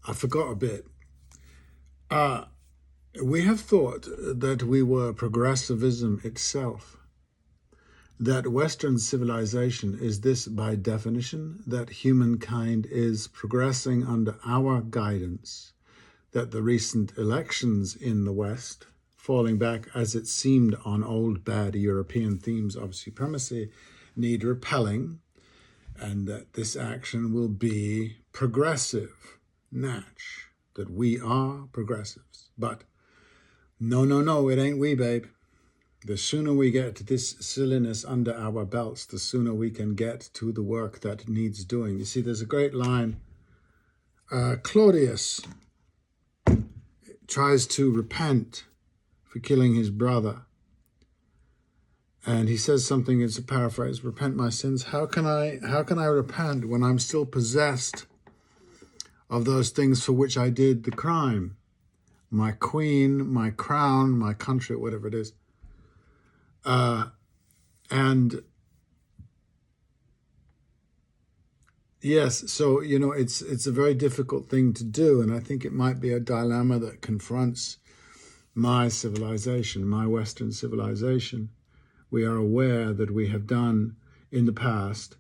I forgot a bit. We have thought that we were progressivism itself, that Western civilization is this by definition, that humankind is progressing under our guidance, that the recent elections in the West, falling back as it seemed on old bad European themes of supremacy, need repelling, and that this action will be progressive, natch, that we are progressives. But no, it ain't we, babe. The sooner we get this silliness under our belts, the sooner we can get to the work that needs doing. You see, there's a great line. Claudius tries to repent for killing his brother. And he says something, it's a paraphrase, repent my sins. How can I repent when I'm still possessed of those things for which I did the crime? My queen, my crown, my country, whatever it is. And yes, so, it's a very difficult thing to do. And I think it might be a dilemma that confronts my civilization, my Western civilization. We are aware that we have done in the past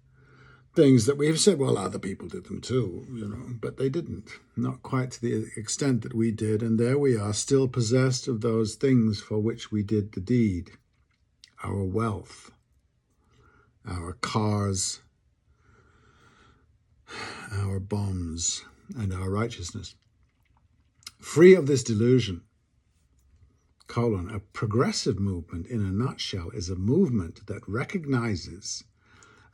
things that we have said, well, other people did them too, but they didn't, not quite to the extent that we did. And there we are, still possessed of those things for which we did the deed. Our wealth, our cars, our bombs, and our righteousness. Free of this delusion, a progressive movement in a nutshell is a movement that recognizes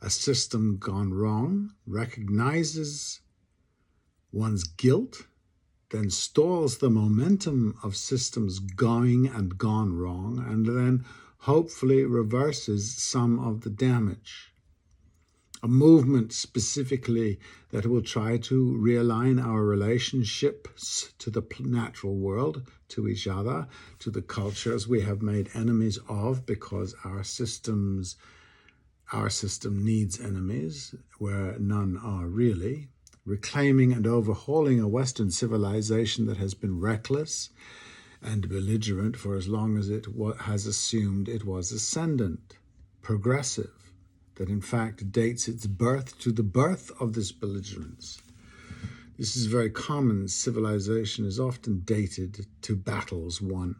a system gone wrong, recognizes one's guilt, then stalls the momentum of systems going and gone wrong, and then hopefully reverses some of the damage. A movement specifically that will try to realign our relationships to the natural world, to each other, to the cultures we have made enemies of because our system needs enemies where none are really. Reclaiming and overhauling a Western civilization that has been reckless and belligerent for as long as it has assumed it was ascendant, progressive, that in fact dates its birth to the birth of this belligerence. This is very common. Civilization is often dated to battles won.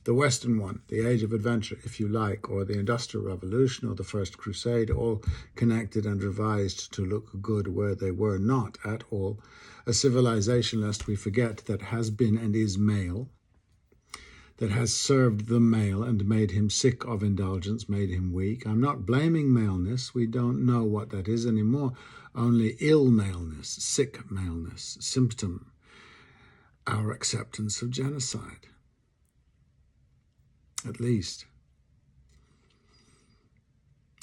The Western one, the Age of Adventure, if you like, or the Industrial Revolution, or the First Crusade, all connected and revised to look good where they were not at all. A civilization, lest we forget, that has been and is male, that has served the male and made him sick of indulgence, made him weak. I'm not blaming maleness. We don't know what that is anymore. Only ill maleness, sick maleness, symptom, our acceptance of genocide. At least.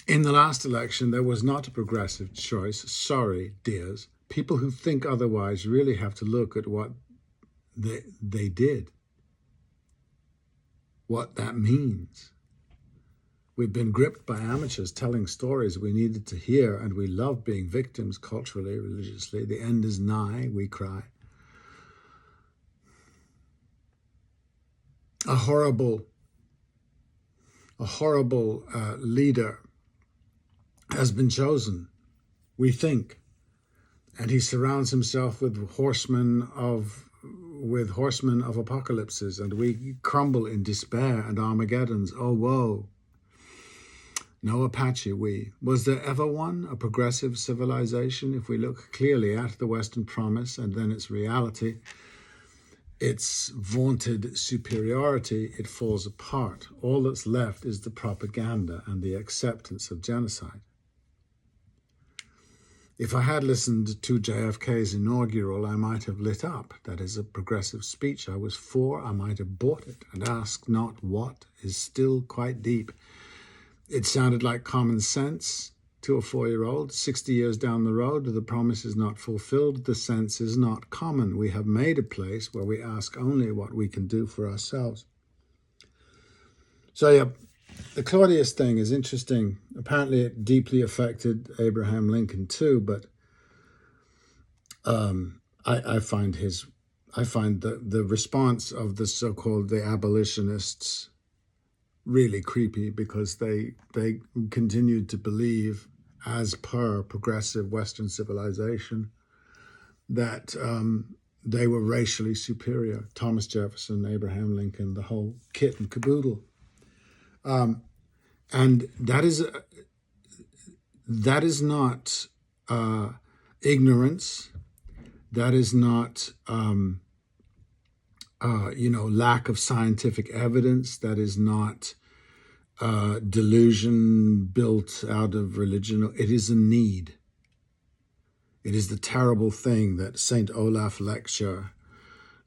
In the last election, there was not a progressive choice. Sorry, dears. People who think otherwise really have to look at what they did, what that means. We've been gripped by amateurs telling stories we needed to hear, and we love being victims culturally, religiously. The end is nigh, we cry. A horrible leader has been chosen, we think, and he surrounds himself with horsemen of apocalypses, and we crumble in despair and Armageddons. Oh, woe. No Apache, we. Was there ever one, a progressive civilization? If we look clearly at the Western promise and then its reality, its vaunted superiority, it falls apart. All that's left is the propaganda and the acceptance of genocide. If I had listened to JFK's inaugural, I might have lit up. That is a progressive speech I was for. I might have bought it and asked not what is still quite deep. It sounded like common sense to a 4-year-old. 60 years down the road, the promise is not fulfilled. The sense is not common. We have made a place where we ask only what we can do for ourselves. So yeah, the Claudius thing is interesting. Apparently it deeply affected Abraham Lincoln too, but I find the response of the so-called the abolitionists really creepy, because they continued to believe, as per progressive Western civilization, that they were racially superior. Thomas Jefferson, Abraham Lincoln, the whole kit and caboodle. And that is not ignorance. That is not lack of scientific evidence. That is not delusion built out of religion. It is a need. It is the terrible thing that St. Olaf lecture,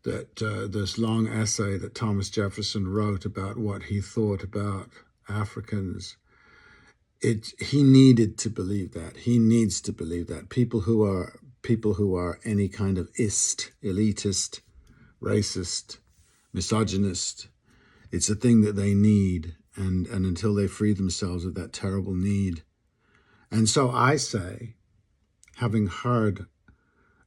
that this long essay that Thomas Jefferson wrote about what he thought about Africans. He needed to believe that. He needs to believe that. People who are any kind of elitist, racist, misogynist, it's a thing that they need, and until they free themselves of that terrible need. And so I say, having heard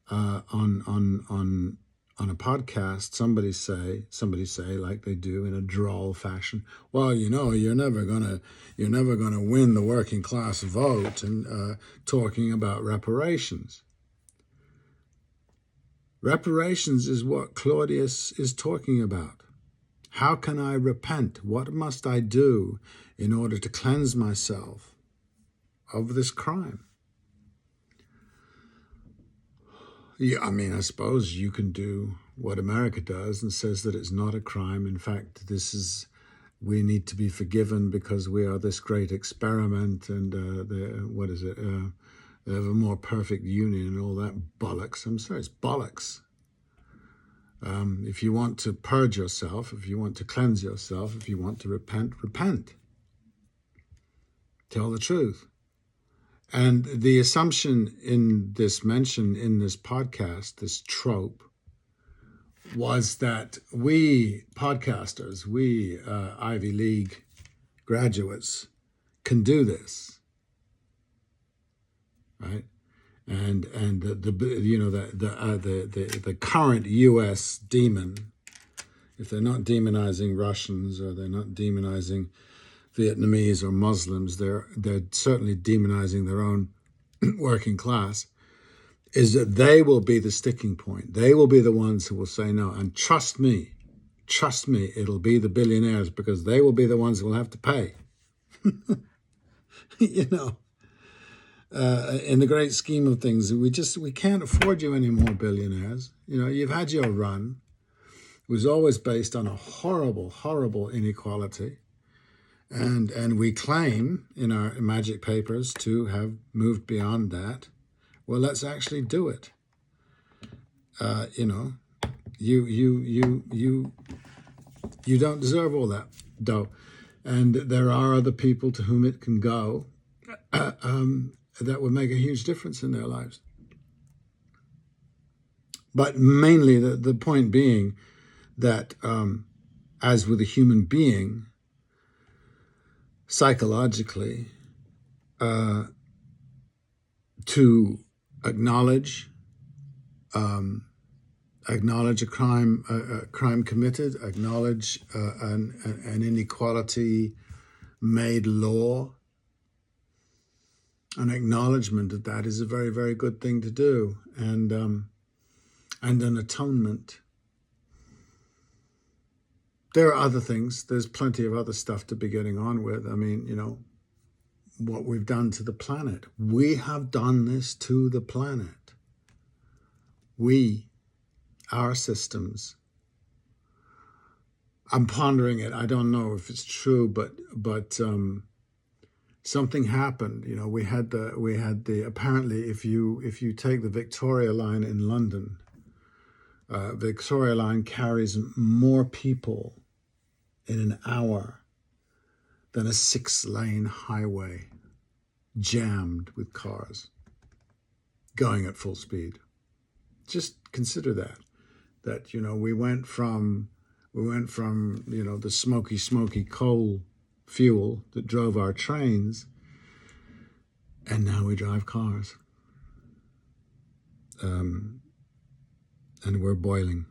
on a podcast somebody say, like they do in a droll fashion, well, you're never gonna win the working class vote, and talking about reparations. Reparations is what Claudius is talking about. How can I repent? What must I do in order to cleanse myself of this crime? Yeah, I mean, I suppose you can do what America does and says that it's not a crime. In fact, we need to be forgiven because we are this great experiment, and they have a more perfect union and all that bollocks. I'm sorry, it's bollocks. If you want to purge yourself, if you want to cleanse yourself, if you want to repent, repent. Tell the truth. And the assumption in this mention in this podcast, this trope, was that we podcasters, we Ivy League graduates, can do this, right? And the current U.S. demon, if they're not demonizing Russians, or they're not demonizing Vietnamese or Muslims, they're certainly demonizing their own working class, is that they will be the sticking point. They will be the ones who will say no. And trust me, it'll be the billionaires, because they will be the ones who will have to pay. In the great scheme of things, we can't afford you any more billionaires. You've had your run. It was always based on a horrible, horrible inequality. And we claim in our magic papers to have moved beyond that. Well, let's actually do it. You don't deserve all that dough, and there are other people to whom it can go that would make a huge difference in their lives. But mainly, the point being that, as with a human being, psychologically, to acknowledge a crime committed, acknowledge an inequality made law, an acknowledgement that is a very, very good thing to do, and an atonement. There are other things. There's plenty of other stuff to be getting on with. I mean, what we've done to the planet. We have done this to the planet. Our systems. I'm pondering it. I don't know if it's true, but something happened. We had the apparently, if you take the Victoria Line in London, Victoria Line carries more people in an hour than a 6-lane highway jammed with cars going at full speed. Just consider that we went from the smoky coal fuel that drove our trains, and now we drive cars. and we're boiling.